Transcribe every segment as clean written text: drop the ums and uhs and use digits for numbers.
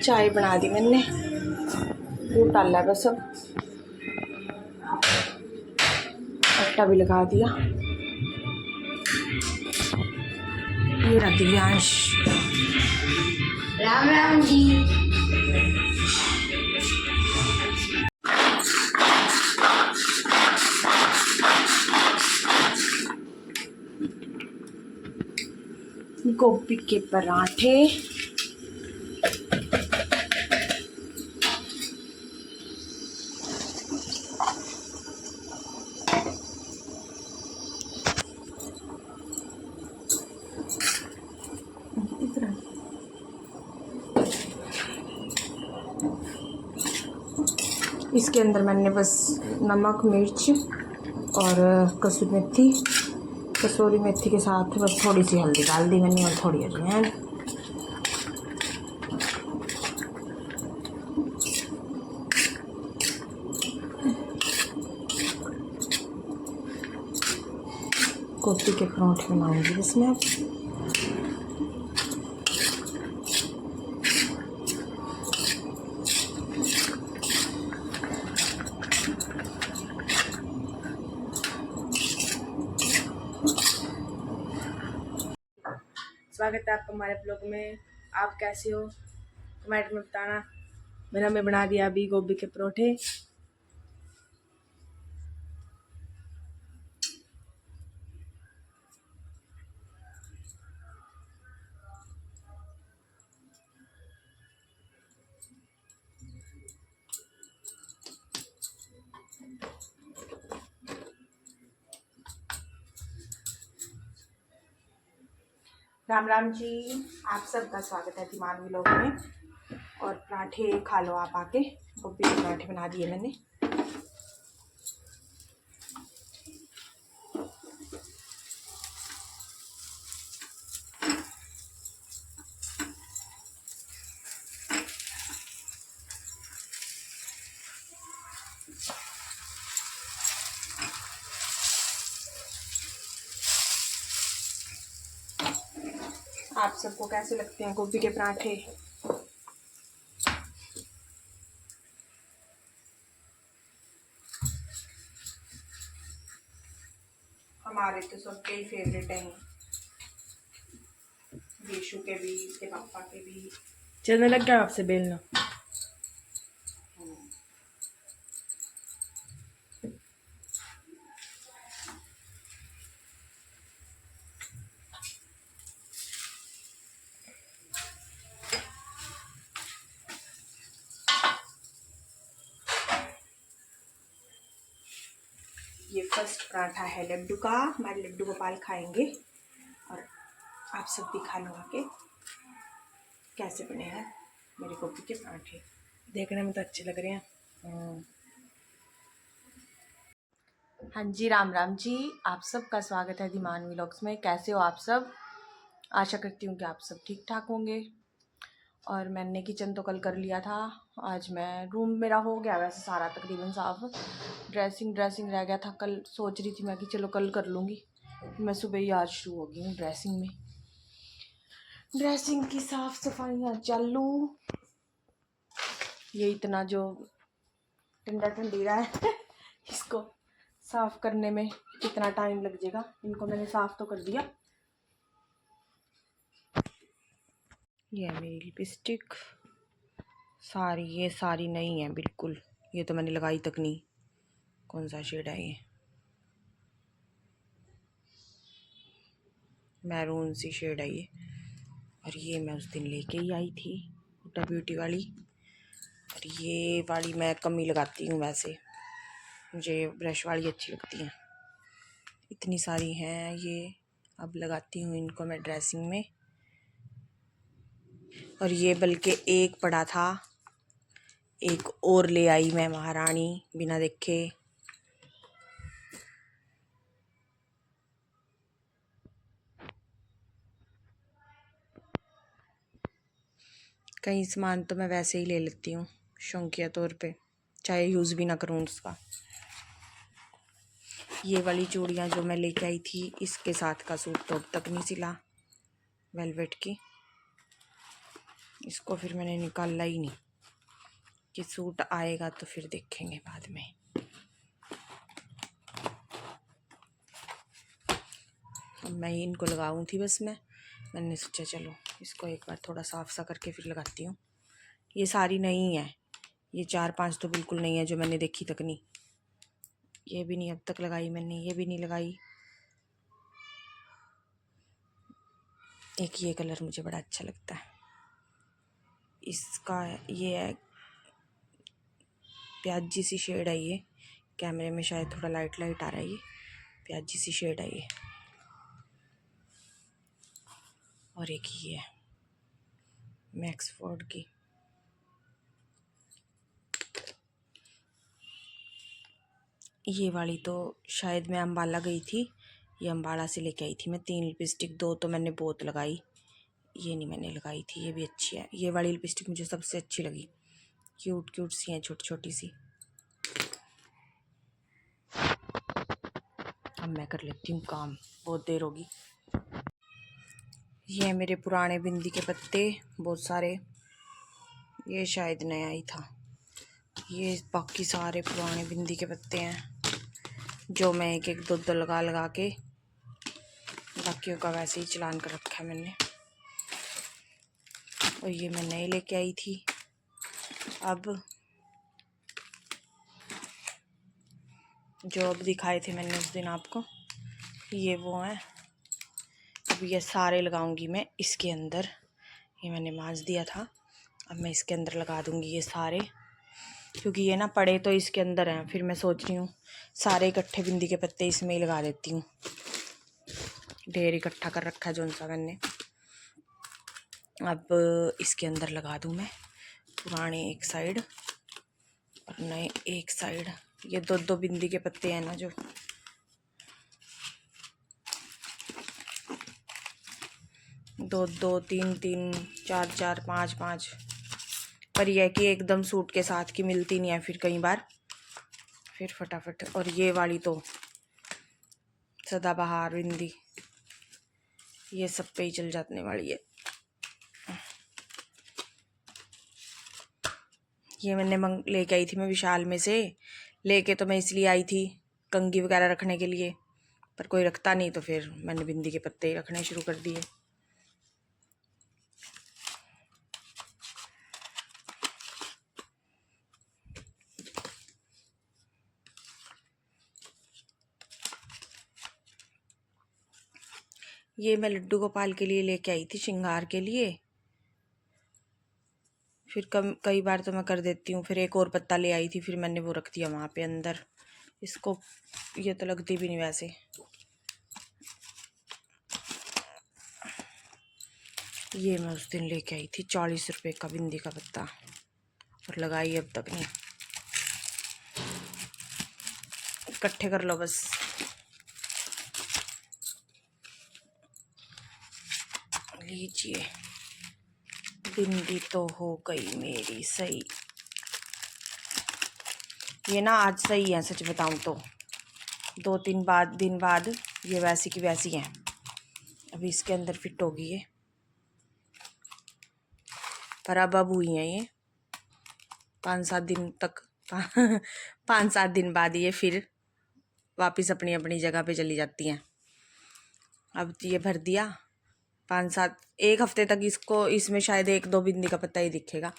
चाय बना दी मैंने, दूध डाला बस, अब आटा भी लगा दिया। ये रहा दिव्यांश। राम राम जी। गोभी के पराठे, इसके अंदर मैंने बस नमक मिर्च और कसूरी मेथी के साथ बस थोड़ी सी हल्दी डाल दी मैंने और थोड़ी अजवाइन। गोभी के पराठे बनाऊंगी इसमें। स्वागत है आपका हमारे ब्लॉग में। आप कैसे हो कमेंट में बताना। मैंने हमें बना दिया अभी गोभी के परोठे। राम राम जी, आप सबका स्वागत है दीमानवी लोग में। और पराठे खा लो आप आके। गोभी के पराठे बना दिए मैंने। आप सबको कैसे लगते हैं गोभी के पराठे? हमारे तो सबके ही फेवरेट हैं, यीशु के भी, इसके पापा के भी। चलने लग गया आपसे बेलना। ये फर्स्ट पराठा है लड्डू का। हमारे लड्डू गोपाल खाएंगे और आप सब भी खा लो आके। कैसे बने हैं मेरे गोभी के पराठे? देखने में तो अच्छे लग रहे हैं। हाँ जी, राम राम जी, आप सबका स्वागत है दीमानवी व्लॉग्स में। कैसे हो आप सब? आशा करती हूँ कि आप सब ठीक ठाक होंगे। और मैंने किचन तो कल कर लिया था। आज मैं रूम मेरा हो गया वैसे सारा तकरीबन साफ़। ड्रेसिंग रह गया था। कल सोच रही थी मैं कि चलो कल कर लूँगी। मैं सुबह ही आज शुरू हो गई हूँ ड्रेसिंग में। ड्रेसिंग की साफ़ सफाइयाँ चालू। ये इतना जो ठंडी रहा है इसको साफ़ करने में कितना टाइम लग जाएगा। इनको मैंने साफ़ तो कर दिया। ये है मेरी लिपस्टिक सारी, ये सारी नई है बिल्कुल। ये तो मैंने लगाई तक नहीं। कौन सा शेड है ये? मैरून सी शेड है ये। और ये मैं उस दिन लेके ही आई थी हुडा ब्यूटी वाली। और ये वाली मैं कम ही लगाती हूँ वैसे, मुझे ब्रश वाली अच्छी लगती हैं। इतनी सारी हैं ये, अब लगाती हूँ इनको मैं ड्रेसिंग में। और ये बल्कि एक पड़ा था, एक और ले आई मैं महारानी बिना देखे। कई सामान तो मैं वैसे ही ले लेती हूँ शौकिया तौर पे, चाहे यूज़ भी ना करूँ उसका। ये वाली चूड़ियाँ जो मैं लेके आई थी, इसके साथ का सूट तो अब तक नहीं सिला, वेलवेट की। इसको फिर मैंने निकाला ही नहीं कि सूट आएगा तो फिर देखेंगे बाद में। अब मैं इनको लगाऊँ थी बस मैंने सोचा चलो इसको एक बार थोड़ा साफ सा करके फिर लगाती हूँ। ये सारी नहीं है, ये 4-5 तो बिल्कुल नहीं है जो मैंने देखी तक नहीं। ये भी नहीं अब तक लगाई मैंने, ये भी नहीं लगाई। एक ये कलर मुझे बड़ा अच्छा लगता है, इसका ये है प्याजी सी शेड है। ये कैमरे में शायद थोड़ा लाइट लाइट आ रहा है, ये प्याजी सी शेड है ये। और एक ये है मैक्सफोर्ड की, ये वाली तो शायद मैं अम्बाला गई थी, ये अम्बाला से लेके आई थी मैं 3 लिपस्टिक। 2 तो मैंने बहुत लगाई, ये नहीं मैंने लगाई थी। ये भी अच्छी है, ये वाली लिपस्टिक मुझे सबसे अच्छी लगी, क्यूट क्यूट सी है, छोटी छोटी सी। अब मैं कर लेती हूँ काम, बहुत देर होगी। ये मेरे पुराने बिंदी के पत्ते बहुत सारे, ये शायद नया ही था। ये बाकी सारे पुराने बिंदी के पत्ते हैं जो मैं एक एक दो लगा लगा के बाकियों का वैसे ही चलान कर रखा है मैंने। और ये मैं नए लेके आई थी। अब जो अब दिखाए थे मैंने उस दिन आपको, ये वो हैं। अब ये सारे लगाऊंगी मैं इसके अंदर, ये मैंने मांज दिया था, अब मैं इसके अंदर लगा दूंगी ये सारे, क्योंकि ये ना पड़े तो इसके अंदर हैं। फिर मैं सोच रही हूँ सारे इकट्ठे बिंदी के पत्ते इसमें ही लगा देती हूँ। ढेर इकट्ठा कर रखा है जो सा मैंने, अब इसके अंदर लगा दूँ मैं पुराने एक साइड और नए एक साइड। ये 2-2 बिंदी के पत्ते हैं ना जो, दो दो, 3-3, 4-4, 5-5। पर यह कि एकदम सूट के साथ की मिलती नहीं है फिर कई बार, फिर फटाफट। और ये वाली तो सदाबहार बिंदी, ये सब पे ही चल जाने वाली है। ये मैंने लेके आई थी मैं विशाल में से, लेके तो मैं इसलिए आई थी कंघी वगैरह रखने के लिए, पर कोई रखता नहीं तो फिर मैंने बिंदी के पत्ते ही रखने शुरू कर दिए। ये मैं लड्डू गोपाल के लिए लेके आई थी श्रृंगार के लिए, फिर कई बार तो मैं कर देती हूँ। फिर एक और पत्ता ले आई थी, फिर मैंने वो रख दिया वहाँ पे अंदर। इसको ये तो लगती भी नहीं वैसे। ये मैं उस दिन लेके आई थी 40 रुपये का बिंदी का पत्ता, और लगाई अब तक नहीं। इकट्ठे कर लो बस। लीजिए, बिंदी तो हो गई मेरी सही। ये ना आज सही है सच बताऊं तो, 2-3 दिन बाद ये वैसी की वैसी हैं। अभी इसके अंदर फिट होगी ये, पर अब हुई हैं ये 5-7 दिन तक। 5-7 दिन बाद ये फिर वापस अपनी अपनी जगह पे चली जाती हैं। अब ये भर दिया 5-7, 1 हफ्ते तक इसको, इसमें शायद 1-2 बिंदी का पत्ता ही दिखेगा।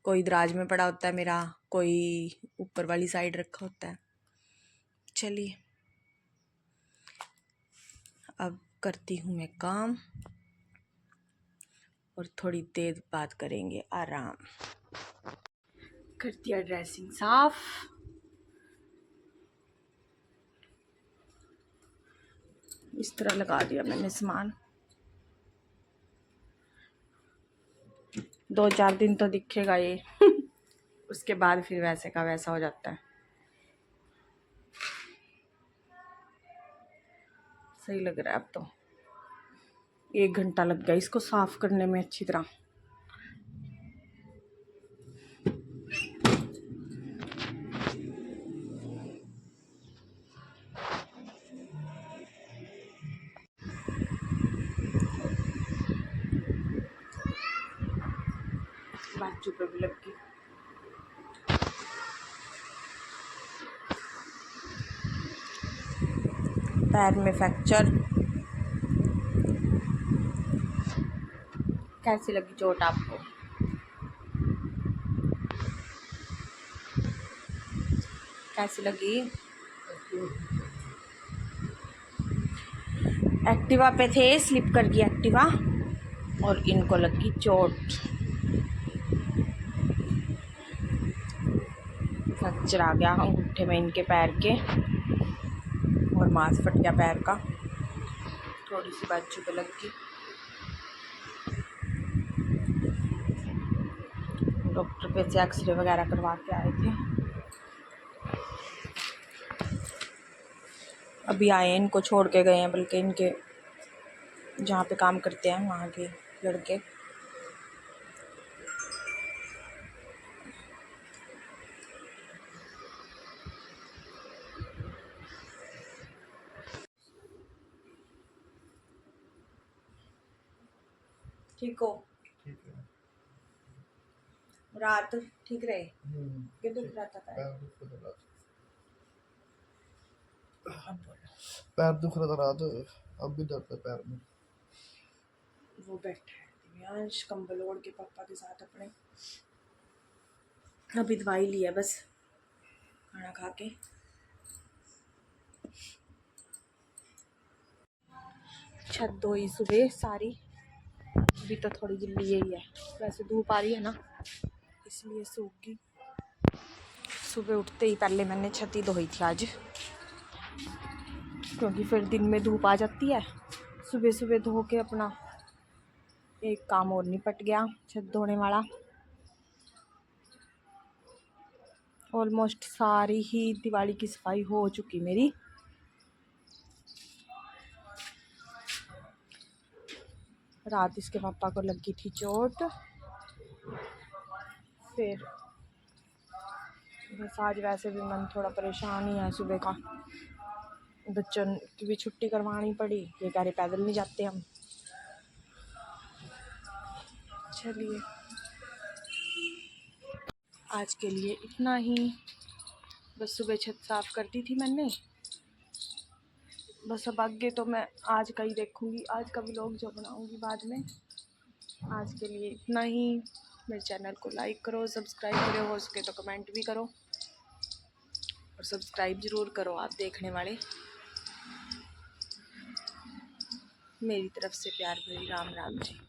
कोई दराज में पड़ा होता है मेरा, कोई ऊपर वाली साइड रखा होता है। चलिए अब करती हूँ मैं काम, और थोड़ी देर बाद करेंगे आराम। कर दिया ड्रेसिंग साफ, इस तरह लगा दिया मैंने सामान। 2-4 दिन तो दिखेगा ये उसके बाद फिर वैसे का वैसा हो जाता है। सही लग रहा है अब तो। 1 घंटा लग गया इसको साफ करने में अच्छी तरह। बाजू पे भी लग गई। पैर में फ्रैक्चर। कैसी लगी चोट आपको? कैसी लगी? एक्टिवा पे थे, स्लिप कर गई एक्टिवा और इनको लगी चोट। फ्रैक्चर आ गया अंगूठे में इनके पैर के और मांस फट गया पैर का। थोड़ी सी बाजू पे लग गई। डॉक्टर पे से एक्सरे वगैरह करवा के आए थे। अभी आए, इनको छोड़ के गए हैं, बल्कि इनके जहाँ पे काम करते हैं वहाँ के लड़के। ठीक हो? ठीक है। रात ठीक रहे? कि दुख रहा था पैर? पैर दुख रहा था रात, अब भी दर्द है पैर में। वो बैठा है दिव्यांश कंबल ओढ़ के पापा के साथ अपने। अभी दवाई लिया बस खाना खा के। छत धोई सुबह सारी। अभी तो थोड़ी गिल्ली ही है, वैसे धूप आ रही है ना इसलिए सूख गई। सुबह उठते ही पहले मैंने छत ही धोई थी आज, क्योंकि फिर दिन में धूप आ जाती है। सुबह सुबह धो के अपना एक काम और निपट गया छत धोने वाला। ऑलमोस्ट सारी ही दिवाली की सफाई हो चुकी मेरी। रात इसके पापा को लगी थी चोट, फिर बस आज वैसे भी मन थोड़ा परेशान ही है सुबह का। बच्चों की भी छुट्टी करवानी पड़ी, ये कह रहे पैदल नहीं जाते हम। चलिए आज के लिए इतना ही। बस सुबह छत साफ़ कर दी थी मैंने, बस अब आगे तो मैं आज का ही देखूँगी, आज का व्लॉग जो बनाऊँगी बाद में। आज के लिए इतना ही। मेरे चैनल को लाइक करो, सब्सक्राइब करो, हो सके तो कमेंट भी करो और सब्सक्राइब ज़रूर करो आप देखने वाले। मेरी तरफ से प्यार भरी राम राम जी।